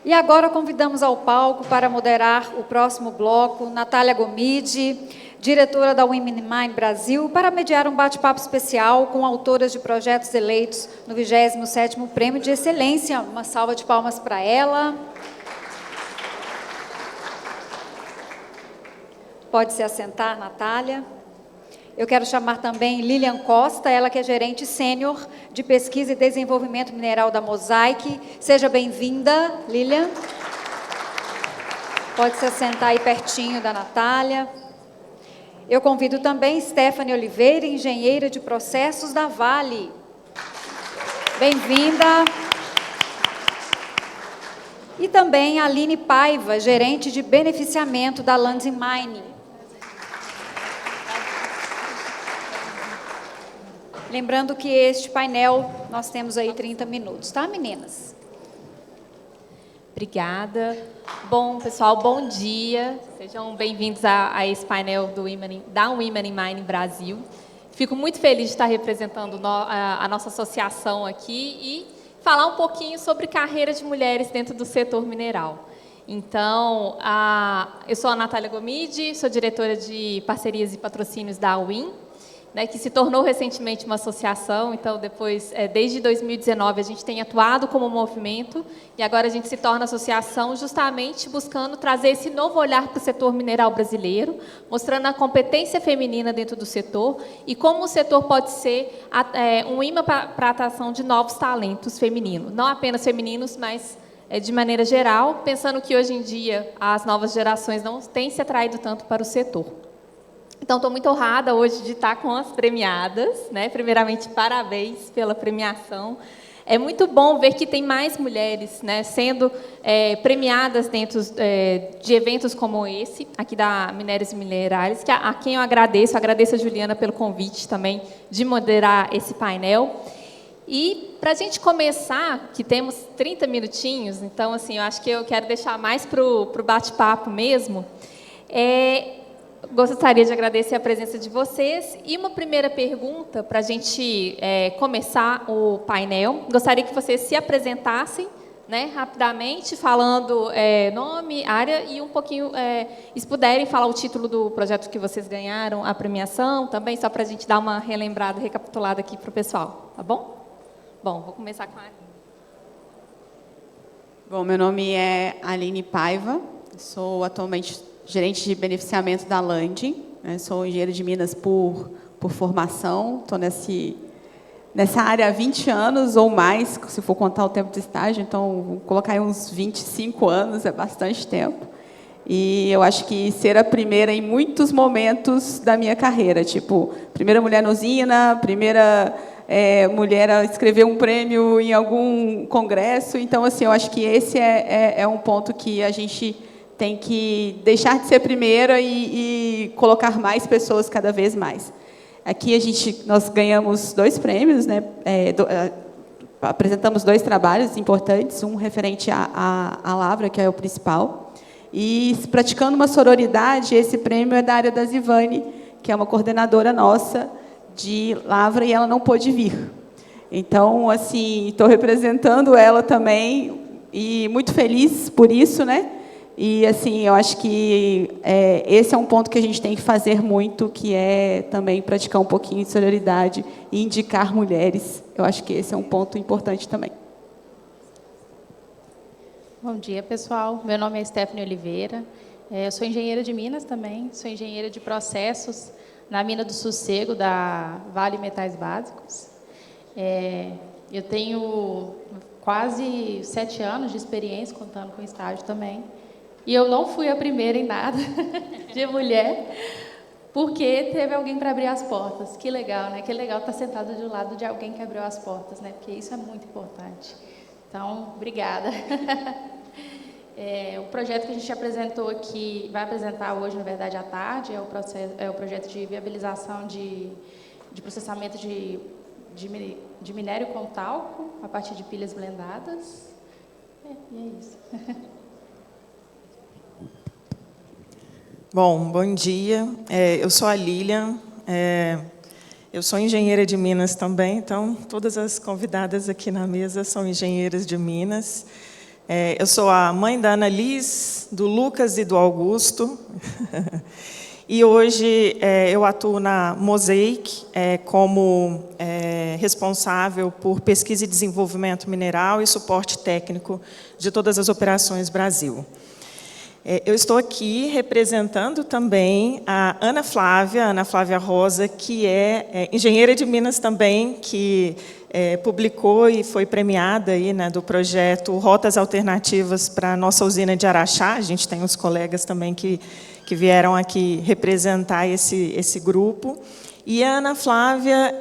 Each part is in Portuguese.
E agora convidamos ao palco para moderar o próximo bloco, Natália Gomide, diretora da Women in Mind Brasil, para mediar um bate-papo especial com autoras de projetos eleitos no 27º Prêmio de Excelência. Uma salva de palmas para ela. Pode se assentar, Natália. Eu quero chamar também Lilian Costa, ela que é gerente sênior de pesquisa e desenvolvimento mineral da Mosaic. Seja bem-vinda, Lilian. Pode se assentar aí pertinho da Natália. Eu convido também Stephanie Oliveira, engenheira de processos da Vale. Bem-vinda. E também a Aline Paiva, gerente de beneficiamento da Lands Mining. Lembrando que este painel, nós temos aí 30 minutos, tá, meninas? Obrigada. Bom, pessoal, bom dia. Sejam bem-vindos a esse painel da Women in Mining Brasil. Fico muito feliz de estar representando a nossa associação aqui e falar um pouquinho sobre carreira de mulheres dentro do setor mineral. Então, eu sou a Natália Gomide, sou diretora de parcerias e patrocínios da WIN, que se tornou recentemente uma associação. Então, desde 2019, a gente tem atuado como movimento e agora a gente se torna associação justamente buscando trazer esse novo olhar para o setor mineral brasileiro, mostrando a competência feminina dentro do setor e como o setor pode ser um imã para a atração de novos talentos femininos. Não apenas femininos, mas de maneira geral, pensando que hoje em dia as novas gerações não têm se atraído tanto para o setor. Então, estou muito honrada hoje de estar com as premiadas, Primeiramente, parabéns pela premiação. É muito bom ver que tem mais mulheres, sendo premiadas dentro de eventos como esse, aqui da Minérios e Minerais, a quem eu agradeço a Juliana pelo convite também de moderar esse painel. E, para a gente começar, que temos 30 minutinhos, então, assim, eu acho que eu quero deixar mais para o bate-papo mesmo. Gostaria de agradecer a presença de vocês. E uma primeira pergunta para a gente começar o painel. Gostaria que vocês se apresentassem, rapidamente, falando nome, área e um pouquinho, se puderem, falar o título do projeto que vocês ganharam, a premiação também, só para a gente dar uma relembrada, recapitulada aqui para o pessoal, tá bom? Bom, vou começar com a Aline. Bom, meu nome é Aline Paiva, sou atualmente gerente de beneficiamento da Land, sou engenheira de Minas por formação, estou nessa área há 20 anos ou mais, se for contar o tempo de estágio, então vou colocar aí uns 25 anos, é bastante tempo. E eu acho que ser a primeira em muitos momentos da minha carreira, tipo, primeira mulher na usina, primeira mulher a escrever um prêmio em algum congresso, então, assim, eu acho que esse é um ponto que a gente tem que deixar de ser primeira e colocar mais pessoas cada vez mais. Aqui nós ganhamos 2 prêmios, apresentamos 2 trabalhos importantes, um referente à Lavra, que é o principal, e praticando uma sororidade, esse prêmio é da área da Zivane, que é uma coordenadora nossa de Lavra, e ela não pôde vir. Então, assim, estou representando ela também, e muito feliz por isso, E, assim, eu acho que esse é um ponto que a gente tem que fazer muito, que é também praticar um pouquinho de sororidade e indicar mulheres. Eu acho que esse é um ponto importante também. Bom dia, pessoal. Meu nome é Stephanie Oliveira. Eu sou engenheira de Minas também. Sou engenheira de processos na Mina do Sossego, da Vale Metais Básicos. Eu tenho quase 7 anos de experiência, contando com estágio também. E eu não fui a primeira em nada de mulher, porque teve alguém para abrir as portas. Que legal, Que legal estar sentado do lado de alguém que abriu as portas, Porque isso é muito importante. Então, obrigada. O projeto que a gente apresentou aqui, vai apresentar hoje, na verdade, à tarde, é o projeto de viabilização de processamento de minério com talco, a partir de pilhas blendadas. E é isso. Bom dia. Eu sou a Lilian. Eu sou engenheira de Minas também, então todas as convidadas aqui na mesa são engenheiras de Minas. Eu sou a mãe da Ana Liz, do Lucas e do Augusto. E hoje eu atuo na Mosaic como responsável por pesquisa e desenvolvimento mineral e suporte técnico de todas as operações Brasil. Eu estou aqui representando também a Ana Flávia Rosa, que é engenheira de Minas também, que publicou e foi premiada aí, né, do projeto Rotas Alternativas para a nossa usina de Araxá. A gente tem uns colegas também que vieram aqui representar esse grupo. E a Ana Flávia,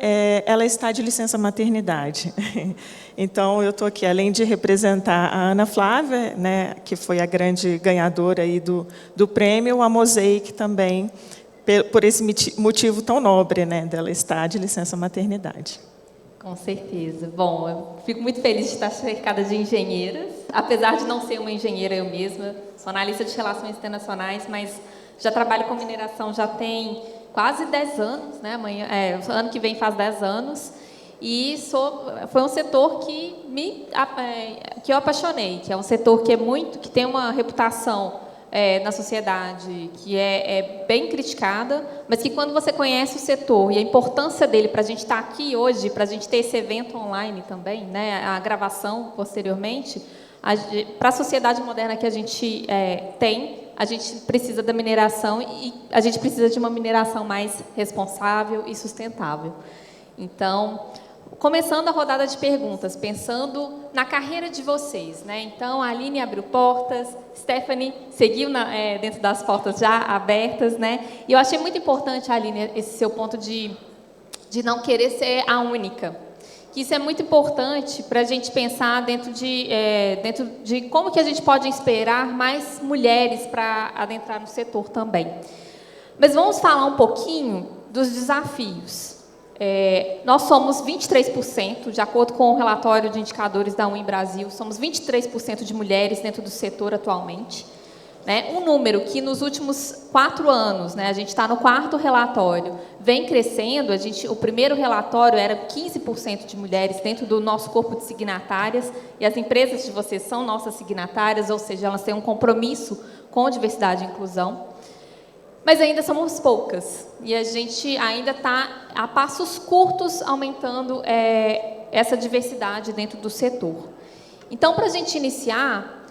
ela está de licença maternidade. Então, eu estou aqui, além de representar a Ana Flávia, né, que foi a grande ganhadora aí do prêmio, a Mosaic também, por esse motivo tão nobre, né, dela estar de licença maternidade. Com certeza. Bom, eu fico muito feliz de estar cercada de engenheiras, apesar de não ser uma engenheira eu mesma, sou analista de relações internacionais, mas já trabalho com mineração já tem quase 10 anos, né? Ano que vem faz 10 anos, e foi um setor que eu apaixonei, que é um setor que tem uma reputação na sociedade que é bem criticada, mas que quando você conhece o setor e a importância dele para a gente estar aqui hoje, para a gente ter esse evento online também, né, a gravação posteriormente, para a sociedade moderna que a gente tem, a gente precisa da mineração e a gente precisa de uma mineração mais responsável e sustentável. Então, começando a rodada de perguntas, pensando na carreira de vocês, né? Então, a Aline abriu portas, Stephanie seguiu dentro das portas já abertas, né? E eu achei muito importante, Aline, esse seu ponto de não querer ser a única. Que isso é muito importante para a gente pensar dentro de como que a gente pode inspirar mais mulheres para adentrar no setor também. Mas vamos falar um pouquinho dos desafios. Nós somos 23%, de acordo com o relatório de indicadores da UIM Brasil, somos 23% de mulheres dentro do setor atualmente. Né? Um número que nos últimos 4 anos, né, a gente está no 4º relatório, vem crescendo. O primeiro relatório era 15% de mulheres dentro do nosso corpo de signatárias, e as empresas de vocês são nossas signatárias, ou seja, elas têm um compromisso com diversidade e inclusão. Mas ainda somos poucas, e a gente ainda está a passos curtos aumentando essa diversidade dentro do setor. Então, para a gente iniciar,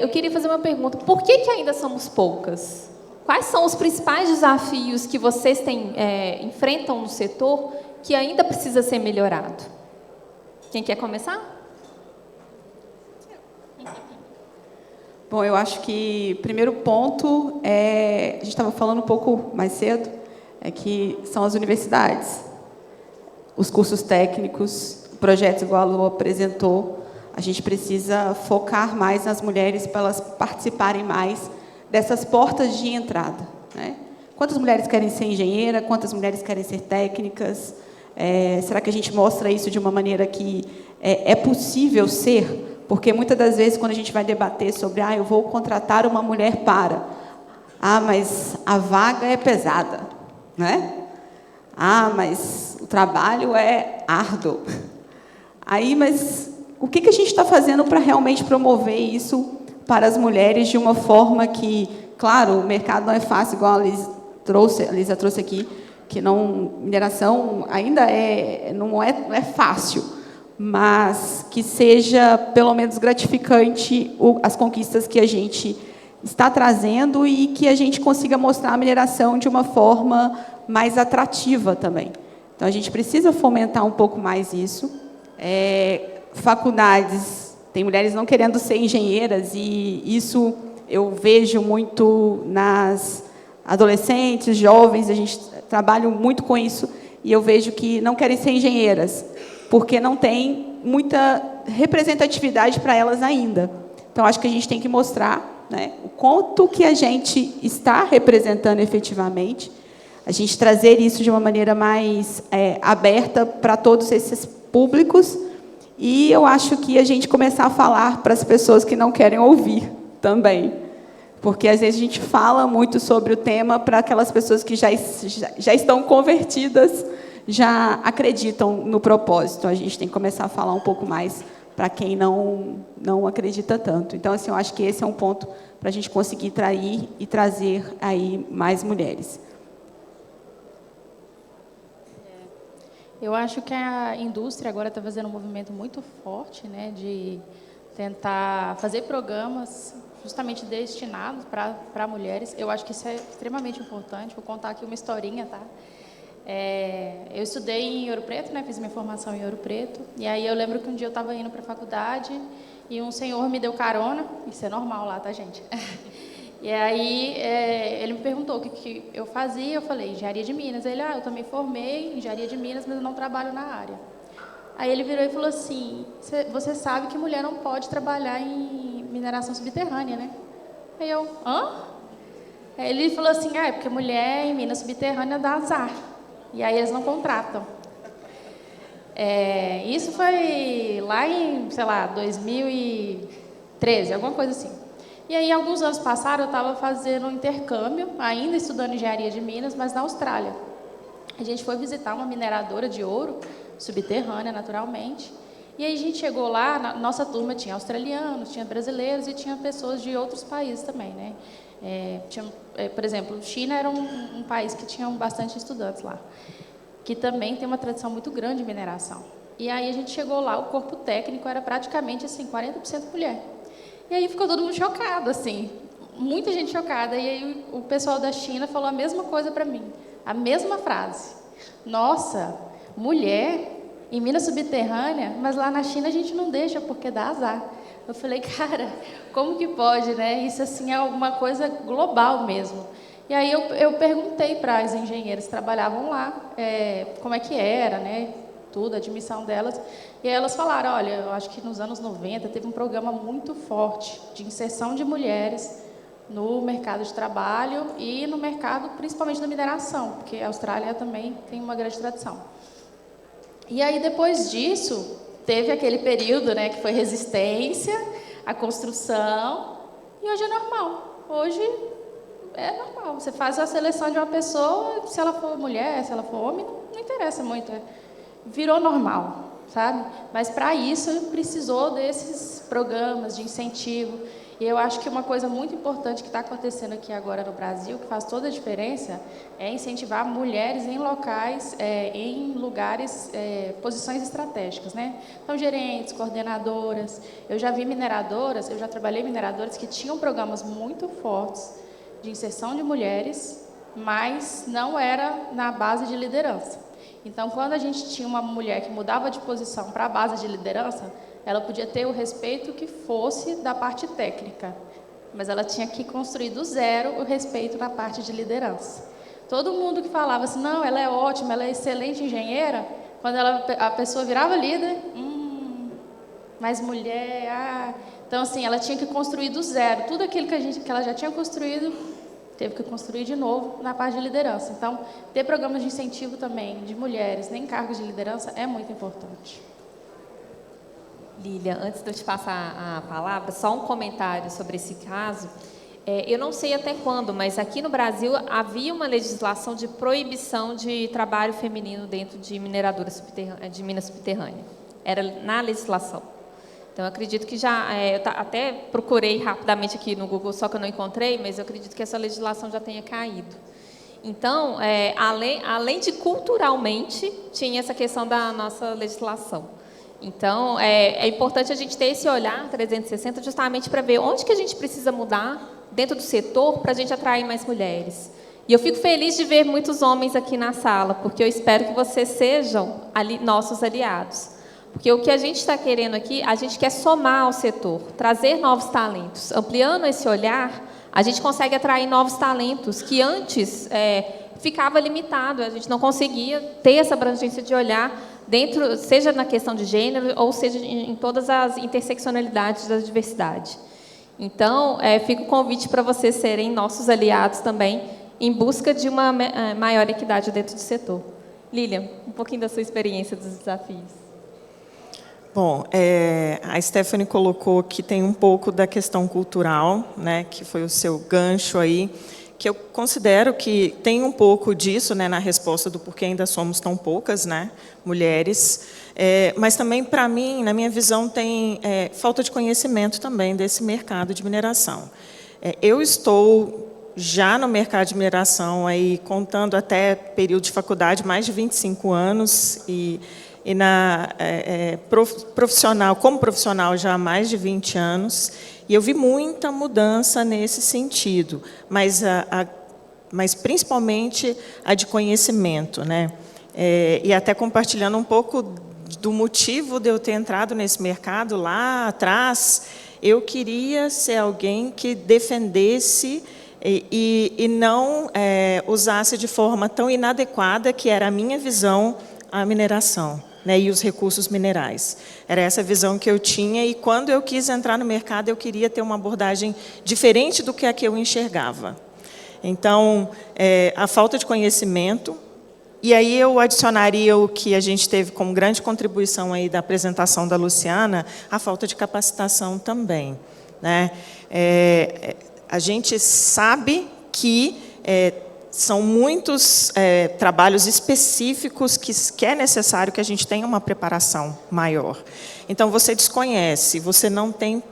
eu queria fazer uma pergunta. Por que ainda somos poucas? Quais são os principais desafios que vocês enfrentam no setor que ainda precisa ser melhorado? Quem quer começar? Bom, eu acho que o primeiro ponto a gente estava falando um pouco mais cedo, que são as universidades. Os cursos técnicos, projetos igual a Lu apresentou, a gente precisa focar mais nas mulheres para elas participarem mais dessas portas de entrada. Né? Quantas mulheres querem ser engenheira? Quantas mulheres querem ser técnicas? Será que a gente mostra isso de uma maneira que é possível ser? Porque muitas das vezes, quando a gente vai debater sobre eu vou contratar uma mulher mas a vaga é pesada, né? Mas o trabalho é árduo. Mas o que a gente está fazendo para realmente promover isso para as mulheres de uma forma que, claro, o mercado não é fácil, igual a Lisa trouxe aqui, que mineração ainda não é fácil, mas que seja, pelo menos, gratificante as conquistas que a gente está trazendo e que a gente consiga mostrar a mineração de uma forma mais atrativa também. Então, a gente precisa fomentar um pouco mais isso. Faculdades, tem mulheres não querendo ser engenheiras, e isso eu vejo muito nas adolescentes, jovens, a gente trabalha muito com isso, e eu vejo que não querem ser engenheiras, porque não tem muita representatividade para elas ainda. Então, acho que a gente tem que mostrar, né, o quanto que a gente está representando efetivamente, a gente trazer isso de uma maneira mais aberta para todos esses públicos, e eu acho que a gente começar a falar para as pessoas que não querem ouvir também. Porque, às vezes, a gente fala muito sobre o tema para aquelas pessoas que já estão convertidas, já acreditam no propósito. A gente tem que começar a falar um pouco mais para quem não acredita tanto. Então, assim, eu acho que esse é um ponto para a gente conseguir trair e trazer aí mais mulheres. Eu acho que a indústria agora está fazendo um movimento muito forte, né, de tentar fazer programas justamente destinados para mulheres. Eu acho que isso é extremamente importante. Vou contar aqui uma historinha, tá? Eu estudei em Ouro Preto, né, fiz minha formação em Ouro Preto, e aí eu lembro que um dia eu estava indo para a faculdade e um senhor me deu carona, isso é normal lá, tá, gente? E aí ele me perguntou o que eu fazia, eu falei, engenharia de Minas. Ele, eu também formei em engenharia de Minas, mas eu não trabalho na área. Aí ele virou e falou assim, você sabe que mulher não pode trabalhar em mineração subterrânea, né? Aí eu, hã? Aí ele falou assim, é porque mulher em mina subterrânea dá azar. E aí eles não contratam. Isso foi lá em, sei lá, 2013, alguma coisa assim. E aí, alguns anos passaram, eu estava fazendo um intercâmbio, ainda estudando engenharia de Minas, mas na Austrália. A gente foi visitar uma mineradora de ouro, subterrânea, naturalmente. E aí a gente chegou lá, na nossa turma tinha australianos, tinha brasileiros e tinha pessoas de outros países também, né? Por exemplo, China era um país que tinha bastante estudantes lá, que também tem uma tradição muito grande de mineração. E aí a gente chegou lá, o corpo técnico era praticamente assim, 40% mulher. E aí ficou todo mundo chocado, assim, muita gente chocada. E aí o pessoal da China falou a mesma coisa para mim, a mesma frase. Nossa, mulher em mina subterrânea, mas lá na China a gente não deixa porque dá azar. Eu falei, cara, como que pode, né? Isso assim é alguma coisa global mesmo. E aí eu perguntei para as engenheiras que trabalhavam lá como é que era, né? Tudo, a admissão delas. E aí elas falaram, olha, eu acho que nos anos 90 teve um programa muito forte de inserção de mulheres no mercado de trabalho e no mercado, principalmente da mineração, porque a Austrália também tem uma grande tradição. E aí, depois disso, teve aquele período, né, que foi resistência, a construção, e hoje é normal. Hoje é normal. Você faz a seleção de uma pessoa, se ela for mulher, se ela for homem, não interessa muito. Virou normal, sabe? Mas, para isso, precisou desses programas de incentivo. E eu acho que uma coisa muito importante que está acontecendo aqui agora no Brasil, que faz toda a diferença, é incentivar mulheres em locais, em lugares, posições estratégicas, né? Então, gerentes, coordenadoras. Eu já vi mineradoras, eu já trabalhei em mineradoras que tinham programas muito fortes de inserção de mulheres, mas não era na base de liderança. Então, quando a gente tinha uma mulher que mudava de posição para a base de liderança, ela podia ter o respeito que fosse da parte técnica, mas ela tinha que construir do zero o respeito na parte de liderança. Todo mundo que falava assim, não, ela é ótima, ela é excelente engenheira, quando a pessoa virava líder, mais mulher, Então, assim, ela tinha que construir do zero. Tudo aquilo que ela já tinha construído, teve que construir de novo na parte de liderança. Então, ter programas de incentivo também de mulheres em cargos de liderança é muito importante. Lília, antes de eu te passar a palavra, só um comentário sobre esse caso. Eu não sei até quando, mas aqui no Brasil havia uma legislação de proibição de trabalho feminino dentro de mineradoras de mina subterrânea. Era na legislação. Então, eu acredito que já... eu até procurei rapidamente aqui no Google, só que eu não encontrei, mas eu acredito que essa legislação já tenha caído. Então, além de culturalmente, tinha essa questão da nossa legislação. Então, é importante a gente ter esse olhar 360 justamente para ver onde que a gente precisa mudar dentro do setor para a gente atrair mais mulheres. E eu fico feliz de ver muitos homens aqui na sala, porque eu espero que vocês sejam nossos aliados. Porque o que a gente está querendo aqui, a gente quer somar ao setor, trazer novos talentos. Ampliando esse olhar, a gente consegue atrair novos talentos que antes ficava limitado, a gente não conseguia ter essa abrangência de olhar dentro, seja na questão de gênero ou seja em todas as interseccionalidades da diversidade. Então, fica o convite para vocês serem nossos aliados também em busca de uma maior equidade dentro do setor. Lilian, um pouquinho da sua experiência dos desafios. Bom, a Stephanie colocou que tem um pouco da questão cultural, né, que foi o seu gancho aí, que eu considero que tem um pouco disso, né, na resposta do porquê ainda somos tão poucas, né, mulheres, mas também, para mim, na minha visão, tem falta de conhecimento também desse mercado de mineração. Eu estou já no mercado de mineração, aí, contando até período de faculdade, mais de 25 anos, e profissional, como profissional já há mais de 20 anos, e eu vi muita mudança nesse sentido, mas principalmente a de conhecimento, né? E até compartilhando um pouco do motivo de eu ter entrado nesse mercado lá atrás, eu queria ser alguém que defendesse e não usasse de forma tão inadequada, que era a minha visão, a mineração, né, e os recursos minerais. Era essa visão que eu tinha, e quando eu quis entrar no mercado, eu queria ter uma abordagem diferente do que a que eu enxergava. Então, a falta de conhecimento, e aí eu adicionaria o que a gente teve como grande contribuição aí da apresentação da Luciana, a falta de capacitação também, né? A gente sabe que são muitos trabalhos específicos que é necessário que a gente tenha uma preparação maior. Então, você desconhece, você não tem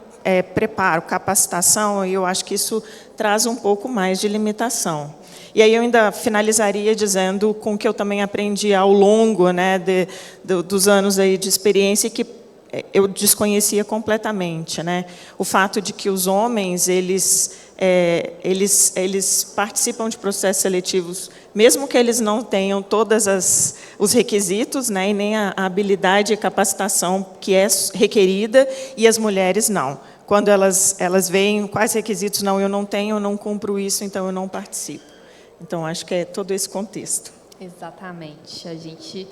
preparo, capacitação, e eu acho que isso traz um pouco mais de limitação. E aí eu ainda finalizaria dizendo com o que eu também aprendi ao longo, né, dos anos aí de experiência, que eu desconhecia completamente, né? O fato de que os homens, eles participam de processos seletivos, mesmo que eles não tenham todos os requisitos, né, e nem a habilidade e capacitação que é requerida, e as mulheres não. Quando elas veem quais requisitos, não, eu não tenho, eu não cumpro isso, então eu não participo. Então, acho que é todo esse contexto. Exatamente. A gente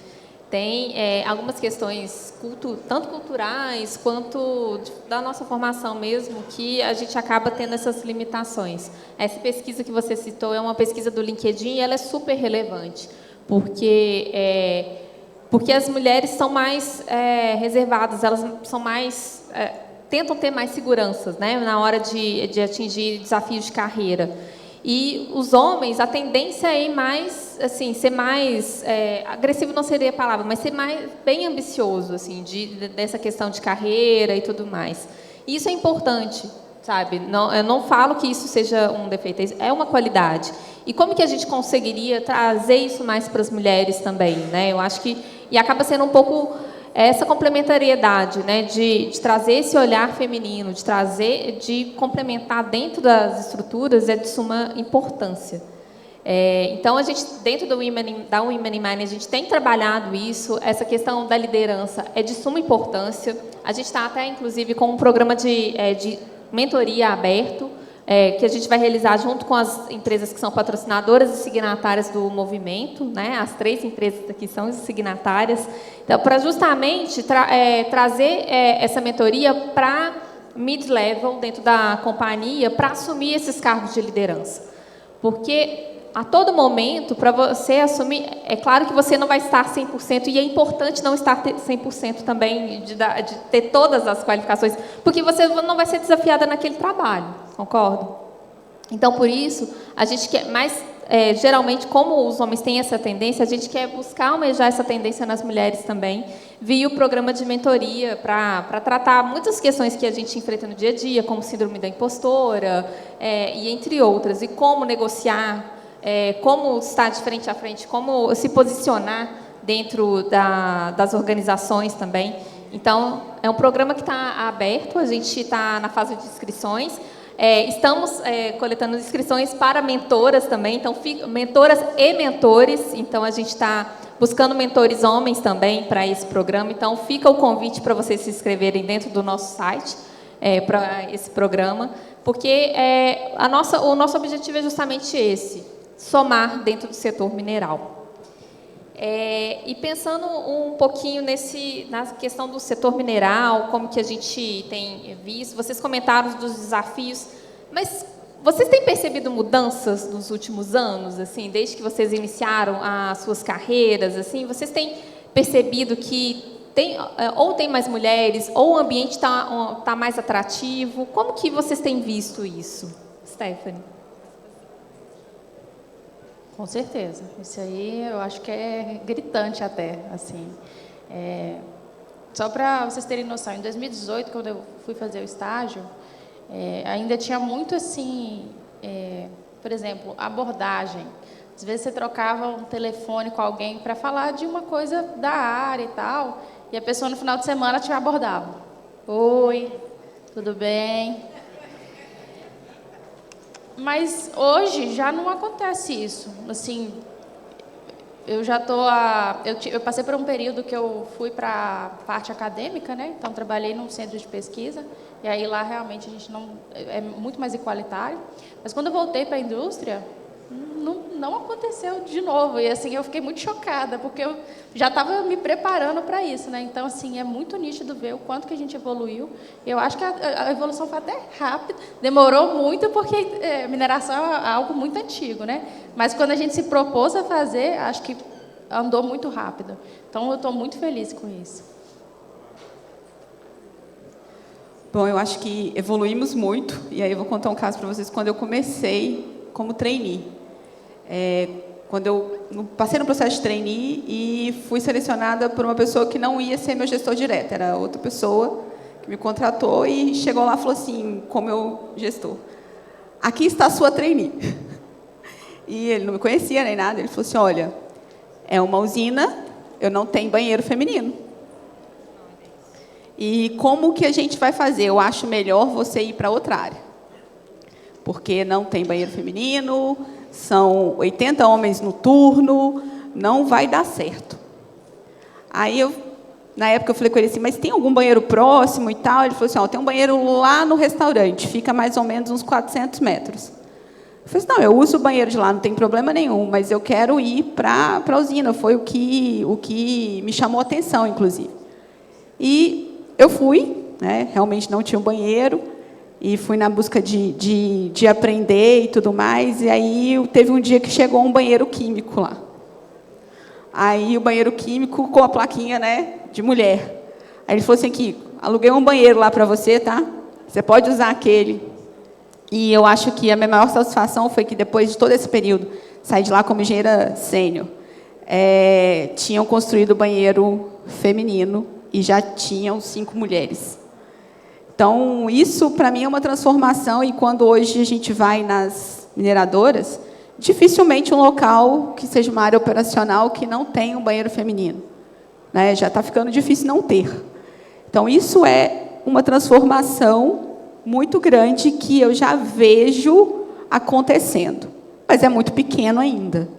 tem algumas questões tanto culturais quanto da nossa formação mesmo, que a gente acaba tendo essas limitações. Essa pesquisa que você citou é uma pesquisa do LinkedIn, e ela é super relevante, porque as mulheres são mais reservadas, elas são mais tentam ter mais seguranças, né, na hora de atingir desafios de carreira. E os homens, a tendência é mais, assim, ser mais agressivo não seria a palavra, mas ser mais bem ambicioso, assim, dessa questão de carreira e tudo mais. E isso é importante, sabe? Não, eu não falo que isso seja um defeito, é uma qualidade. E como que a gente conseguiria trazer isso mais para as mulheres também, né? Eu acho que e acaba sendo um pouco essa complementariedade, né, de trazer esse olhar feminino, de complementar dentro das estruturas, é de suma importância. Então, a gente, dentro da Women in Mining, a gente tem trabalhado isso, essa questão da liderança é de suma importância. A gente está até, inclusive, com um programa de mentoria aberto, que a gente vai realizar junto com as empresas que são patrocinadoras e signatárias do movimento, né? As 3 empresas aqui são signatárias. Então, para justamente trazer essa mentoria para mid-level dentro da companhia, para assumir esses cargos de liderança. Porque a todo momento, para você assumir, é claro que você não vai estar 100%, e é importante não estar 100% também, de ter todas as qualificações, porque você não vai ser desafiada naquele trabalho, concordo? Então, por isso, a gente quer, geralmente, como os homens têm essa tendência, a gente quer buscar almejar essa tendência nas mulheres também, via o programa de mentoria, para tratar muitas questões que a gente enfrenta no dia a dia, como síndrome da impostora, e entre outras, e como negociar, como estar de frente a frente, como se posicionar dentro das organizações também. Então, é um programa que está aberto, a gente está na fase de inscrições. Estamos coletando inscrições para mentoras também, então, mentoras e mentores. Então, a gente está buscando mentores homens também para esse programa. Então, fica o convite para vocês se inscreverem dentro do nosso site para esse programa, porque o nosso objetivo é justamente esse: somar dentro do setor mineral. E pensando um pouquinho na questão do setor mineral, como que a gente tem visto, vocês comentaram dos desafios, mas vocês têm percebido mudanças nos últimos anos, assim, desde que vocês iniciaram as suas carreiras, assim, vocês têm percebido que tem mais mulheres, ou o ambiente está mais atrativo? Como que vocês têm visto isso, Stephanie? Com certeza. Isso aí eu acho que é gritante até, assim. Só para vocês terem noção, em 2018, quando eu fui fazer o estágio, ainda tinha muito assim, por exemplo, abordagem. Às vezes você trocava um telefone com alguém para falar de uma coisa da área e tal, e a pessoa no final de semana te abordava. Oi, tudo bem? Mas hoje já não acontece isso. Assim, eu já eu passei por um período que eu fui para a parte acadêmica, né? Então trabalhei num centro de pesquisa e aí lá realmente a gente não é muito mais igualitário. Mas quando eu voltei para a indústria, não aconteceu de novo. E assim eu fiquei muito chocada porque eu já estava me preparando para isso, né? Então assim é muito nítido ver o quanto que a gente evoluiu. Eu acho que a evolução foi até rápida, demorou muito porque mineração é algo muito antigo, né? Mas quando a gente se propôs a fazer, acho que andou muito rápido. Então eu estou muito feliz com isso. Bom, eu acho que evoluímos muito, e aí eu vou contar um caso para vocês. Quando eu comecei como trainee, quando eu passei no processo de trainee e fui selecionada por uma pessoa que não ia ser meu gestor direto, era outra pessoa que me contratou e chegou lá e falou assim, como meu gestor, aqui está a sua trainee. E ele não me conhecia nem nada, ele falou assim, olha, é uma usina, eu não tenho banheiro feminino. E como que a gente vai fazer? Eu acho melhor você ir para outra área. Porque não tem banheiro feminino, são 80 homens no turno, não vai dar certo. Aí, na época, eu falei com ele assim, mas tem algum banheiro próximo e tal? Ele falou assim, tem um banheiro lá no restaurante, fica mais ou menos uns 400 metros. Eu falei assim, não, eu uso o banheiro de lá, não tem problema nenhum, mas eu quero ir para a usina. Foi o que me chamou a atenção, inclusive. E eu fui, né, realmente não tinha um banheiro, e fui na busca de aprender e tudo mais, e aí teve um dia que chegou um banheiro químico lá. Aí o banheiro químico com a plaquinha, né, de mulher. Aí ele falou assim, aqui, aluguei um banheiro lá para você, tá? Você pode usar aquele. E eu acho que a minha maior satisfação foi que depois de todo esse período, saí de lá como engenheira sênior, tinham construído o banheiro feminino e já tinham 5 mulheres. Então, isso, para mim, é uma transformação, e quando hoje a gente vai nas mineradoras, dificilmente um local que seja uma área operacional que não tenha um banheiro feminino, né? Já está ficando difícil não ter. Então, isso é uma transformação muito grande que eu já vejo acontecendo, mas é muito pequeno ainda.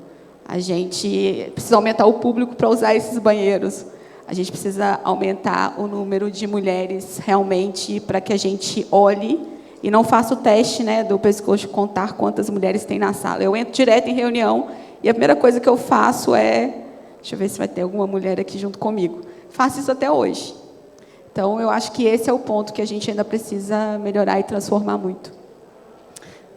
A gente precisa aumentar o público para usar esses banheiros. A gente precisa aumentar o número de mulheres realmente para que a gente olhe e não faça o teste, né, do pescoço, contar quantas mulheres tem na sala. Eu entro direto em reunião e a primeira coisa que eu faço deixa eu ver se vai ter alguma mulher aqui junto comigo. Faço isso até hoje. Então, eu acho que esse é o ponto que a gente ainda precisa melhorar e transformar muito.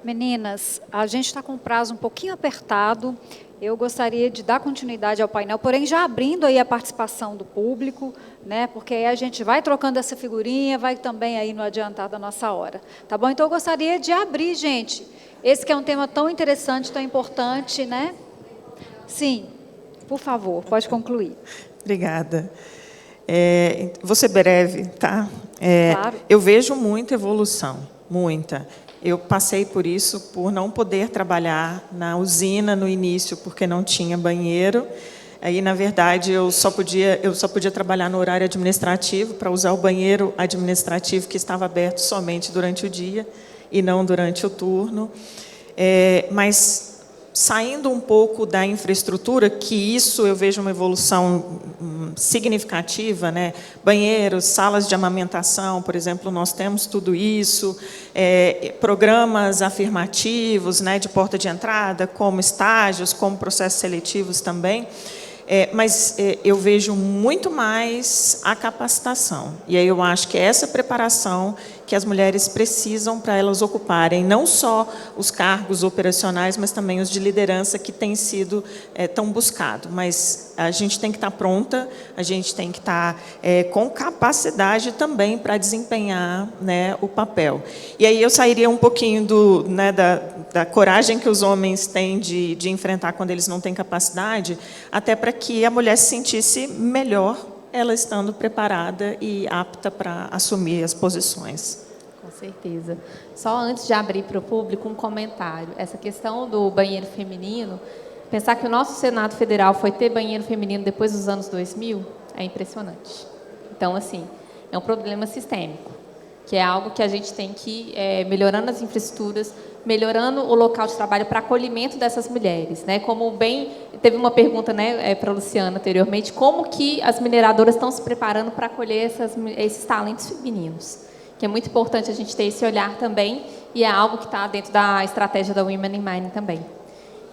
Meninas, a gente está com um prazo um pouquinho apertado. Eu gostaria de dar continuidade ao painel, porém já abrindo aí a participação do público, né? Porque aí a gente vai trocando essa figurinha, vai também aí no adiantar da nossa hora. Tá bom? Então eu gostaria de abrir, gente. Esse que é um tema tão interessante, tão importante, né? Sim, por favor, pode concluir. Obrigada. Vou ser breve, tá? Claro. Eu vejo muita evolução, muita. Eu passei por isso, por não poder trabalhar na usina no início, porque não tinha banheiro. Aí, na verdade, eu só podia trabalhar no horário administrativo para usar o banheiro administrativo que estava aberto somente durante o dia e não durante o turno. Mas saindo um pouco da infraestrutura, que isso eu vejo uma evolução significativa, né? Banheiros, salas de amamentação, por exemplo, nós temos tudo isso, programas afirmativos, né, de porta de entrada, como estágios, como processos seletivos também. Mas eu vejo muito mais a capacitação. E aí eu acho que é essa preparação que as mulheres precisam para elas ocuparem, não só os cargos operacionais, mas também os de liderança que têm sido tão buscados. Mas a gente tem que estar pronta, a gente tem que estar com capacidade também para desempenhar, né, o papel. E aí eu sairia um pouquinho da coragem que os homens têm de enfrentar quando eles não têm capacidade, até para que a mulher se sentisse melhor, ela estando preparada e apta para assumir as posições. Com certeza. Só antes de abrir para o público, um comentário. Essa questão do banheiro feminino, pensar que o nosso Senado Federal foi ter banheiro feminino depois dos anos 2000, é impressionante. Então, assim, é um problema sistêmico, que é algo que a gente tem que ir melhorando as infraestruturas, melhorando o local de trabalho para acolhimento dessas mulheres, né? Como bem teve uma pergunta, né, para a Luciana anteriormente, como que as mineradoras estão se preparando para acolher esses talentos femininos, que é muito importante a gente ter esse olhar também, e é algo que está dentro da estratégia da Women in Mining também.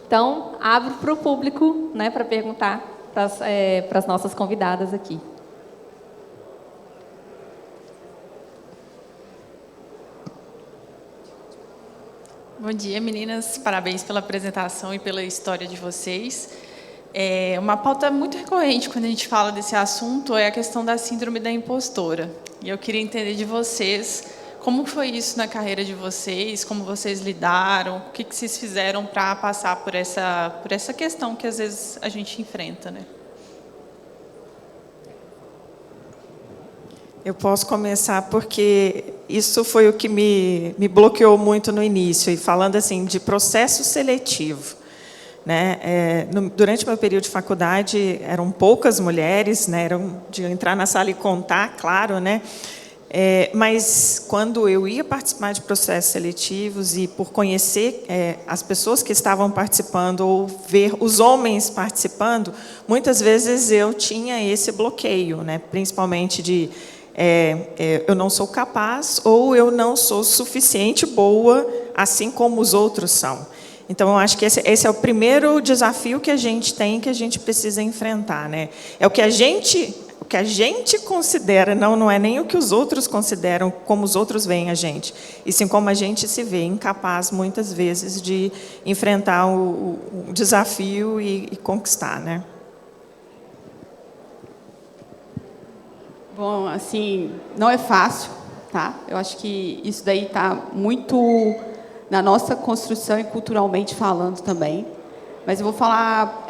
Então, abro para o público, né, para perguntar para as nossas convidadas aqui. Bom dia, meninas. Parabéns pela apresentação e pela história de vocês. Uma pauta muito recorrente quando a gente fala desse assunto é a questão da síndrome da impostora. E eu queria entender de vocês como foi isso na carreira de vocês, como vocês lidaram, o que vocês fizeram para passar por essa questão que às vezes a gente enfrenta, né? Eu posso começar porque isso foi o que me bloqueou muito no início, e falando assim de processo seletivo, né? Durante meu período de faculdade eram poucas mulheres, né? Eram de entrar na sala e contar, claro, né? Mas quando eu ia participar de processos seletivos e por conhecer as pessoas que estavam participando ou ver os homens participando, muitas vezes eu tinha esse bloqueio, né? Principalmente de eu não sou capaz ou eu não sou suficiente boa, assim como os outros são. Então, eu acho que esse é o primeiro desafio que a gente tem, que a gente precisa enfrentar, né? É o que a gente considera, não é nem o que os outros consideram, como os outros veem a gente, e sim como a gente se vê incapaz, muitas vezes, de enfrentar o desafio e conquistar, né? Bom, assim, não é fácil, tá? Eu acho que isso daí está muito na nossa construção e culturalmente falando também. Mas eu vou falar,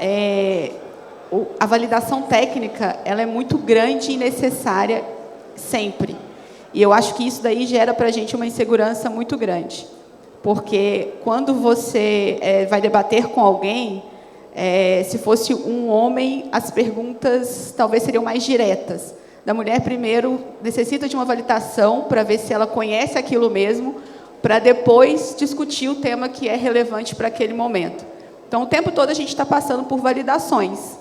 a validação técnica, ela é muito grande e necessária sempre. E eu acho que isso daí gera para a gente uma insegurança muito grande. Porque quando você vai debater com alguém, se fosse um homem, as perguntas talvez seriam mais diretas. Da mulher, primeiro, necessita de uma validação para ver se ela conhece aquilo mesmo, para depois discutir o tema que é relevante para aquele momento. Então, o tempo todo a gente está passando por validações.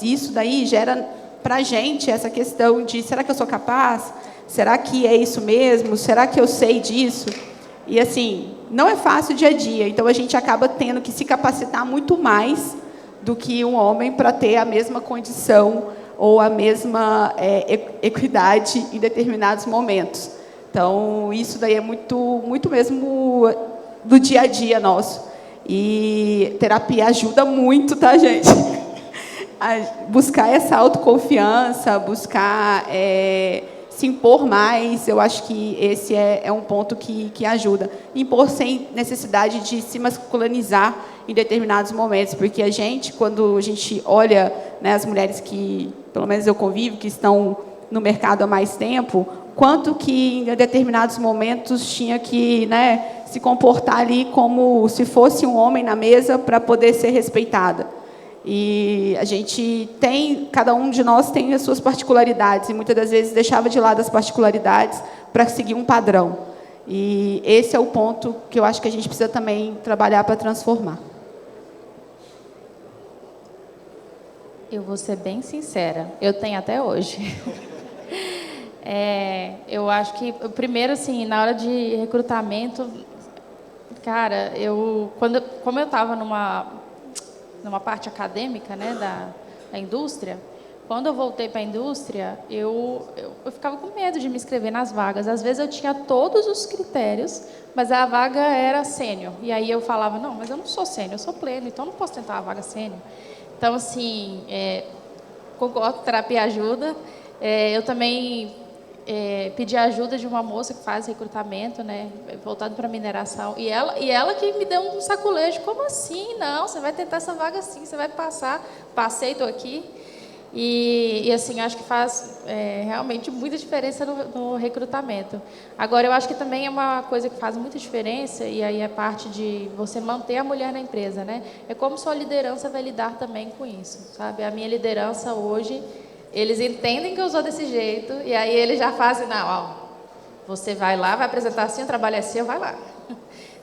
E isso daí gera para a gente essa questão de, será que eu sou capaz? Será que é isso mesmo? Será que eu sei disso? E, assim, não é fácil dia a dia. Então, a gente acaba tendo que se capacitar muito mais do que um homem para ter a mesma condição ou a mesma equidade em determinados momentos. Então, isso daí é muito mesmo do dia a dia nosso. E terapia ajuda muito, tá, gente? A buscar essa autoconfiança, buscar se impor mais, eu acho que esse é um ponto que ajuda. Impor sem necessidade de se masculinizar em determinados momentos, porque a gente, quando a gente olha, né, as mulheres que, pelo menos eu convivo, que estão no mercado há mais tempo, quanto que em determinados momentos tinha que, né, se comportar ali como se fosse um homem na mesa para poder ser respeitada. E a gente tem, cada um de nós tem as suas particularidades, e muitas das vezes deixava de lado as particularidades para seguir um padrão. E esse é o ponto que eu acho que a gente precisa também trabalhar para transformar. Eu vou ser bem sincera, eu tenho até hoje. Eu acho que, primeiro, assim, na hora de recrutamento, cara, como eu estava numa parte acadêmica, né, da indústria, quando eu voltei para a indústria, eu ficava com medo de me inscrever nas vagas. Às vezes eu tinha todos os critérios, mas a vaga era sênior. E aí eu falava, não, mas eu não sou sênior, eu sou pleno, então eu não posso tentar a vaga sênior. Então, assim, concordo, terapia ajuda. Eu também pedi a ajuda de uma moça que faz recrutamento, né, voltado para mineração. E ela que me deu um saculejo. Como assim? Não, você vai tentar essa vaga sim, você vai passar. Passei, estou aqui. E assim, acho que faz realmente muita diferença no recrutamento. Agora, eu acho que também é uma coisa que faz muita diferença, e aí é parte de você manter a mulher na empresa, né? É como sua liderança vai lidar também com isso, sabe? A minha liderança hoje, eles entendem que eu sou desse jeito, e aí eles já fazem, não, ó, você vai lá, vai apresentar assim, o trabalho é seu, vai lá.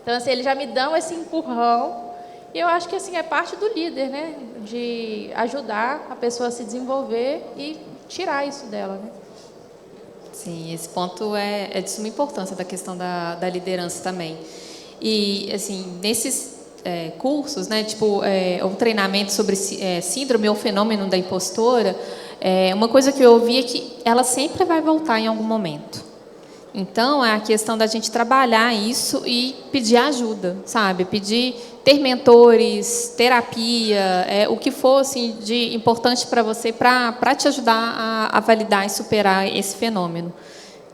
Então, assim, eles já me dão esse empurrão. E eu acho que assim é parte do líder, né? De ajudar a pessoa a se desenvolver e tirar isso dela, né? Sim, esse ponto é de suma importância da questão da liderança também. E assim, nesses cursos, né, tipo o treinamento sobre síndrome ou fenômeno da impostora, uma coisa que eu ouvi é que ela sempre vai voltar em algum momento. Então, é a questão da gente trabalhar isso e pedir ajuda, sabe? Ter mentores, terapia, o que for assim, de importante para você, para te ajudar a validar e superar esse fenômeno.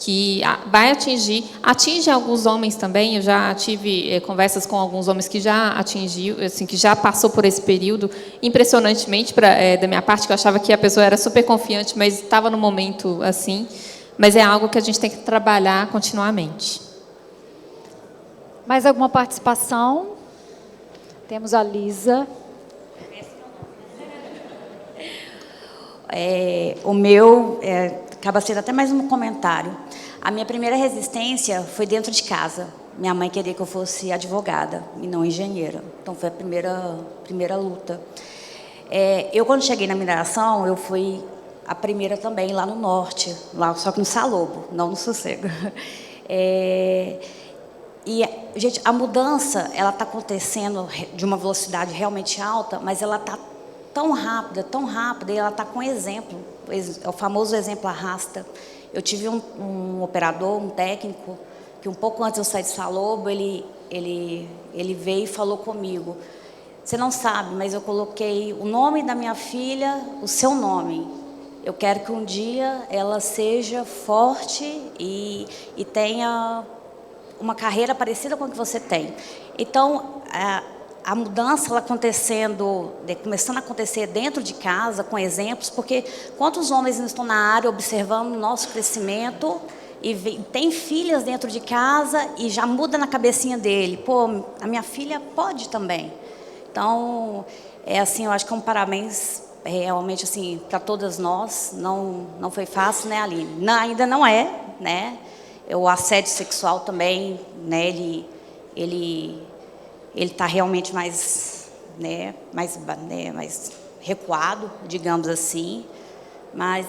Que vai atinge alguns homens também. Eu já tive conversas com alguns homens que já atingiu, assim, que já passou por esse período, impressionantemente, da minha parte, que eu achava que a pessoa era super confiante, mas estava no momento assim. Mas é algo que a gente tem que trabalhar continuamente. Mais alguma participação? Temos a Lisa. O meu acaba sendo até mais um comentário. A minha primeira resistência foi dentro de casa. Minha mãe queria que eu fosse advogada e não engenheira. Então, foi a primeira luta. Eu, quando cheguei na mineração, eu fui a primeira também lá no norte, lá, só que no Salobo, não no Sossego. E, gente, a mudança, ela está acontecendo de uma velocidade realmente alta, mas ela está tão rápida, e ela está com exemplo. O famoso exemplo arrasta. Eu tive um operador, um técnico, que um pouco antes de eu sair de Salobo, ele veio e falou comigo: você não sabe, mas eu coloquei o nome da minha filha, o seu nome. Eu quero que um dia ela seja forte e tenha uma carreira parecida com a que você tem. Então, a mudança ela começando a acontecer dentro de casa, com exemplos, porque quantos homens estão na área observando o nosso crescimento e tem filhas dentro de casa e já muda na cabecinha dele: pô, a minha filha pode também. Então, assim, eu acho que é um parabéns realmente assim para todas nós. Não foi fácil, né, Aline? Não, ainda não é, né? O assédio sexual também, né? Ele está realmente mais recuado, digamos assim. Mas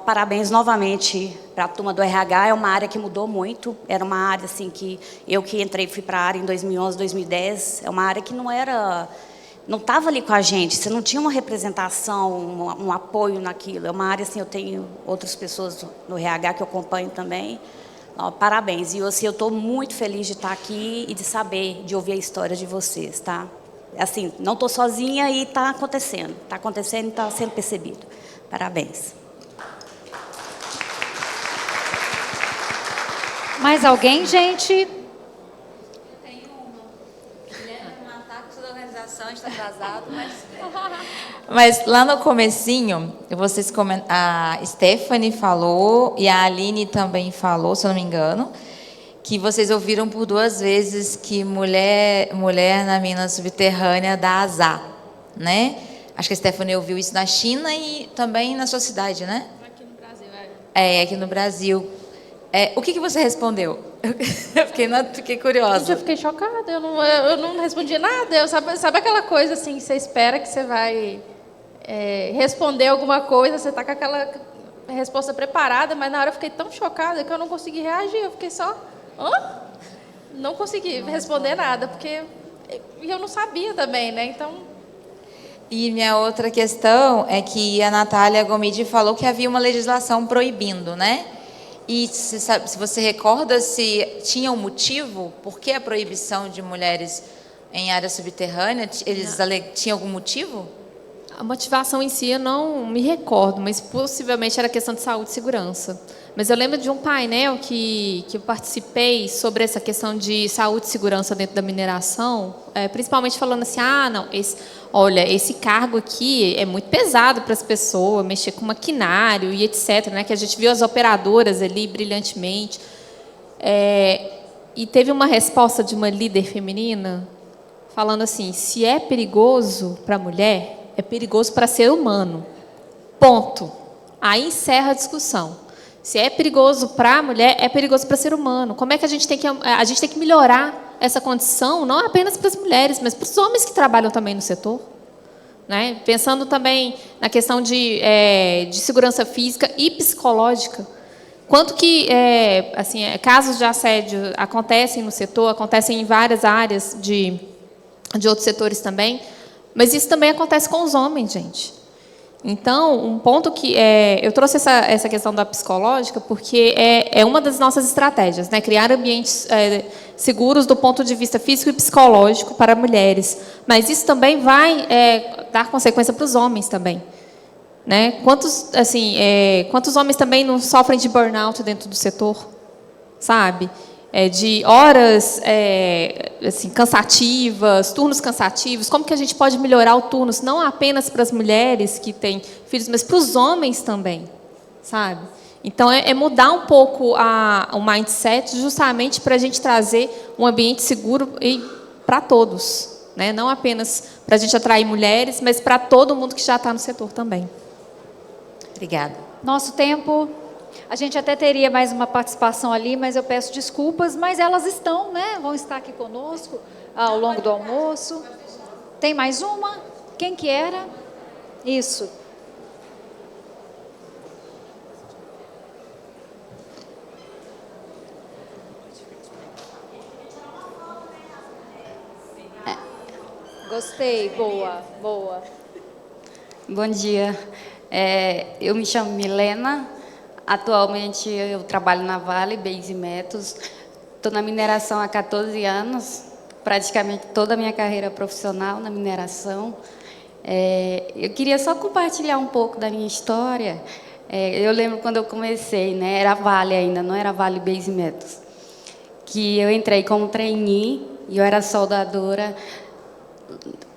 parabéns novamente para a turma do RH. É uma área que mudou muito. Era uma área assim que eu que entrei, fui para a área em 2011, 2010. É uma área que não estava ali com a gente. Você não tinha uma representação, um apoio naquilo. É uma área assim, eu tenho outras pessoas no RH que eu acompanho também. Parabéns. E assim, eu estou muito feliz de estar aqui e de saber, de ouvir a história de vocês, tá? Assim, não estou sozinha e está acontecendo. Está acontecendo e está sendo percebido. Parabéns. Mais alguém, gente? Eu tenho uma. Guilherme vai matar com toda a organização, a gente está atrasado, mas... Mas lá no comecinho, a Stephanie falou e a Aline também falou, se eu não me engano, que vocês ouviram por 2 vezes que mulher na mina subterrânea dá azar, né? Acho que a Stephanie ouviu isso na China e também na sua cidade, né? Aqui no Brasil, aqui no Brasil. O que você respondeu? Eu fiquei curiosa. Gente, eu fiquei chocada, eu não respondi nada. Sabe aquela coisa assim, que você espera que você vai responder alguma coisa, você está com aquela resposta preparada, mas na hora eu fiquei tão chocada que eu não consegui reagir. Eu fiquei só... Hã? Não consegui responder nada, porque eu não sabia também, né? Então... E minha outra questão é que a Natália Gomide falou que havia uma legislação proibindo, né? E se você recorda se tinha um motivo? Por que a proibição de mulheres em área subterrânea? Eles tinham algum motivo? A motivação em si eu não me recordo, mas possivelmente era questão de saúde e segurança. Mas eu lembro de um painel que eu participei sobre essa questão de saúde e segurança dentro da mineração, principalmente falando assim, não, olha, esse cargo aqui é muito pesado para as pessoas, mexer com maquinário e etc., né, que a gente viu as operadoras ali brilhantemente. E teve uma resposta de uma líder feminina falando assim, se é perigoso para a mulher, é perigoso para ser humano. Ponto. Aí encerra a discussão. Se é perigoso para a mulher, é perigoso para o ser humano. Como é que a gente tem que melhorar essa condição, não apenas para as mulheres, mas para os homens que trabalham também no setor? Né? Pensando também na questão de segurança física e psicológica. Quanto que casos de assédio acontecem no setor, acontecem em várias áreas de outros setores também, mas isso também acontece com os homens, gente. Então, um ponto que eu trouxe essa questão da psicológica porque é uma das nossas estratégias, né? Criar ambientes seguros do ponto de vista físico e psicológico para mulheres. Mas isso também vai dar consequência para os homens também, né? Quantos homens também não sofrem de burnout dentro do setor, sabe? De horas cansativas, turnos cansativos. Como que a gente pode melhorar o turno, não apenas para as mulheres que têm filhos, mas para os homens também, sabe? Então, mudar um pouco o mindset justamente para a gente trazer um ambiente seguro para todos, né? Não apenas para a gente atrair mulheres, mas para todo mundo que já está no setor também. Obrigada. Nosso tempo... A gente até teria mais uma participação ali, mas eu peço desculpas, mas elas estão, né? Vão estar aqui conosco ao longo do almoço. Tem mais uma? Quem que era? Isso. Gostei, boa, boa. Bom dia. Eu me chamo Milena. Atualmente, eu trabalho na Vale Base Metals. Estou na mineração há 14 anos, praticamente toda a minha carreira profissional na mineração. Eu queria só compartilhar um pouco da minha história. Eu lembro quando eu comecei, né, era Vale ainda, não era Vale Base Metals, que eu entrei como trainee e eu era soldadora.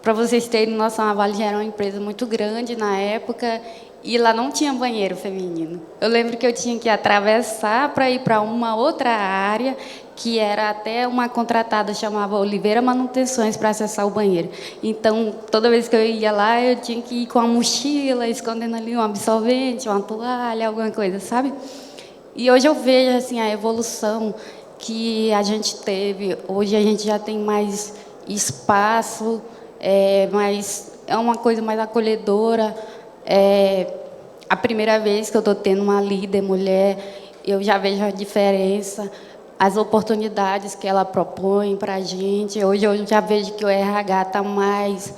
Para vocês terem noção, a Vale já era uma empresa muito grande na época, e lá não tinha banheiro feminino. Eu lembro que eu tinha que atravessar para ir para uma outra área, que era até uma contratada, chamava Oliveira Manutenções, para acessar o banheiro. Então, toda vez que eu ia lá, eu tinha que ir com a mochila, escondendo ali um absorvente, uma toalha, alguma coisa, sabe? E hoje eu vejo assim, a evolução que a gente teve. Hoje a gente já tem mais espaço, mas é uma coisa mais acolhedora. A primeira vez que eu estou tendo uma líder mulher, eu já vejo a diferença, as oportunidades que ela propõe para a gente. Hoje eu já vejo que o RH está mais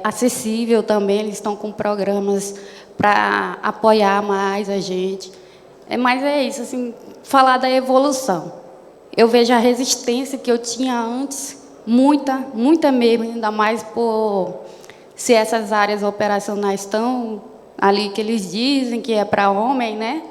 acessível também, eles estão com programas para apoiar mais a gente. Mas é isso, assim, falar da evolução. Eu vejo a resistência que eu tinha antes, muita mesmo, ainda mais por... se essas áreas operacionais estão ali que eles dizem que é para homem, né?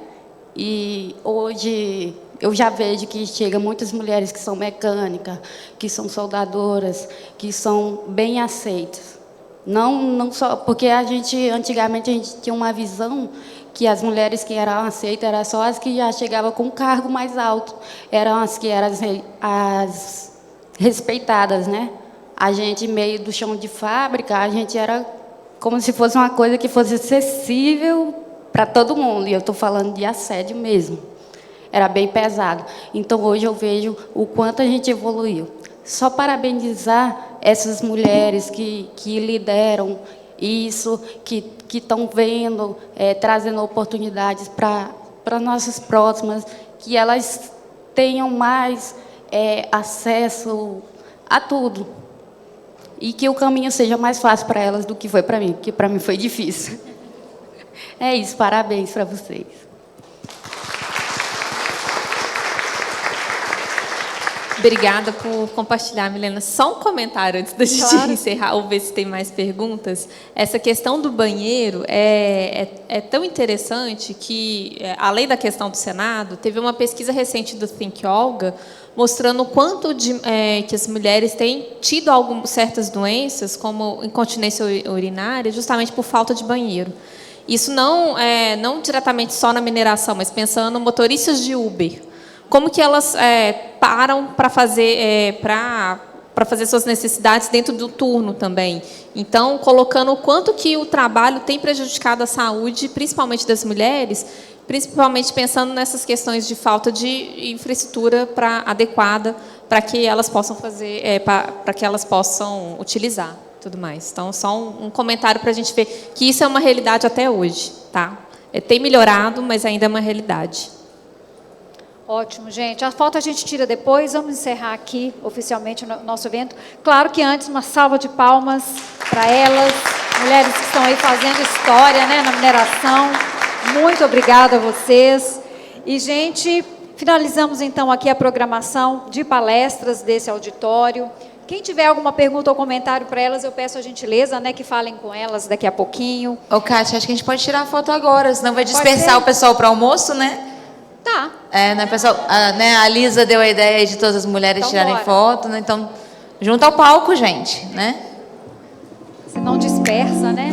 E hoje eu já vejo que chega muitas mulheres que são mecânicas, que são soldadoras, que são bem aceitas. Não só porque antigamente a gente tinha uma visão que as mulheres que eram aceitas eram só as que já chegavam com um cargo mais alto, eram as que eram as respeitadas, né? A gente, meio do chão de fábrica, a gente era como se fosse uma coisa que fosse acessível para todo mundo. E eu estou falando de assédio mesmo. Era bem pesado. Então, hoje eu vejo o quanto a gente evoluiu. Só parabenizar essas mulheres que lideram isso, que estão vendo, trazendo oportunidades para nossas próximas, que elas tenham mais acesso a tudo. E que o caminho seja mais fácil para elas do que foi para mim, porque para mim foi difícil. É isso, parabéns para vocês. Obrigada por compartilhar, Milena. Só um comentário antes da gente Claro. encerrar, ou ver se tem mais perguntas. Essa questão do banheiro é tão interessante que, além da questão do Senado, teve uma pesquisa recente do Think Olga mostrando o quanto que as mulheres têm tido certas doenças, como incontinência urinária, justamente por falta de banheiro. Isso não diretamente só na mineração, mas pensando em motoristas de Uber. Como que elas param para fazer suas necessidades dentro do turno também. Então, colocando o quanto que o trabalho tem prejudicado a saúde, principalmente das mulheres, principalmente pensando nessas questões de falta de infraestrutura adequada para que elas possam fazer, para que elas possam utilizar, tudo mais. Então, só um comentário para a gente ver que isso é uma realidade até hoje, tá? Tem melhorado, mas ainda é uma realidade. Ótimo, gente. A foto a gente tira depois. Vamos encerrar aqui oficialmente o nosso evento. Claro que antes, uma salva de palmas para elas, mulheres que estão aí fazendo história, né, na mineração. Muito obrigada a vocês. E, gente, finalizamos então aqui a programação de palestras desse auditório. Quem tiver alguma pergunta ou comentário para elas, eu peço a gentileza, né, que falem com elas daqui a pouquinho. Ô, Kátia, acho que a gente pode tirar a foto agora, senão vai dispersar o pessoal para o almoço, né? Tá. Né, pessoal? A Lisa deu a ideia de todas as mulheres Então, tirarem bora. foto, né? Então, junto ao palco, gente, né? Se não dispersa, né?